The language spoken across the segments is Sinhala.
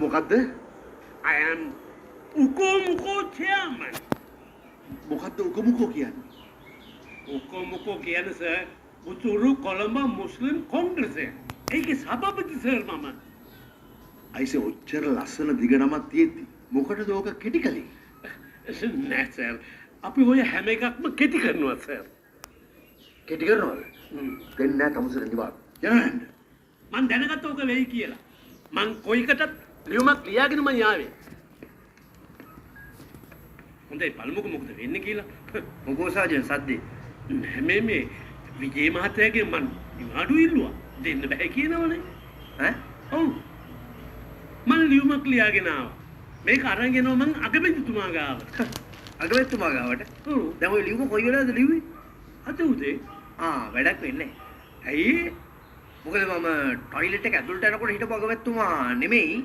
මොකද්ද? I am Ukomuko chairman. මොකද්ද උකමුකෝ කියන්නේ? Ukomuko කියන්නේ සර් උතුරු කොළඹ මුස්ලිම් කොංග්‍රසය. ඒකේ සභාපති සර් මම. අයිසේ ඔච්චර ලස්සන දිග නමක් තියෙද්දි මොකටද ඕක කෙටි කලේ? නෑ සර්. අපි ඔය හැම එකක්ම කෙටි කරනවා සර්. කෙටි කරනවද? දෙන්නේ නැහැ තමුසෙ නිවාඩු. යන්න. මං දැනගත්ත ඕක වෙයි කියලා. මං කොයිකටත් ලියුමක් ලියාගෙන මං යාවේ. හොඳයි බලමුකෝ මොකද වෙන්නේ කියලා. මොකෝ සාජන් සද්දේ. නෑ මේ විජේ මහත්තයාගේ මං නිවාඩු ඉල්ලුවා. දෙන්න බෑ කියනවනේ. ඈ? ඔව්. මං ලියුමක් ලියාගෙන ආවා. මේක අරන් ගෙනවා මං අගමැතිතුමා ගාවට. අගමැතිතුමා ගාවට? ඔව්. දැන් ඔය ලියුම කොයි වෙලාවද ලිව්වේ? අද උදේ. වැඩක් වෙන්නේ. ඇයි? මොකද මම ටොයිලට් එක ඇතුළට යනකොට හිටපු අගමැතිතුමා නෙමෙයි.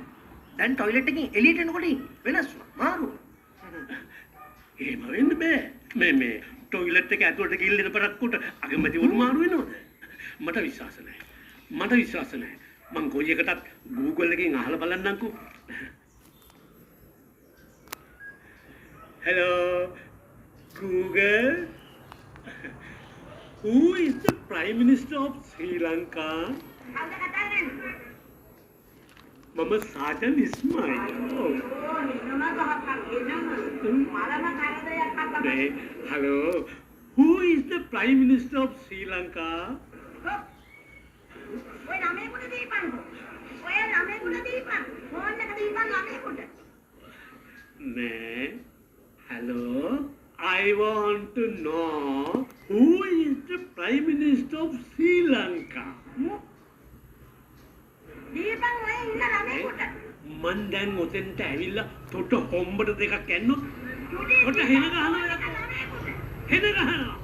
දැන් ටොයිලට් එකකින් එළියට එනකොට වෙනස් වුණා. මාරු. එහෙම වෙන්න බෑ. මේ ටොයිලට් එක ඇතුළට ගිහින් පරක්කුට අගමැතිවරු මාරු වෙනවද? මට විශ්වාස නැහැ. මට විශ්වාස නැහැ. මං කොයි එකටත් Google එකෙන් අහලා බලන්නම්කෝ. Hello Google. Who is the Prime Minister of Sri Lanka? Mama Sajan Ismail. Hello. Who is the Prime Minister of Sri Lanka? Hello. I want to know who is the Prime Minister of Sri Lanka? මන් දැන් ඔතෙන්ට ඇවිල්ලා තොට හොම්බට දෙකක් ඇන්නොත් තොට හෙන ගහනවා හෙන ගහනවා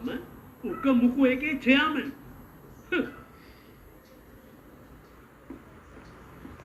මම උක මුකු එකේ චෙයාමන්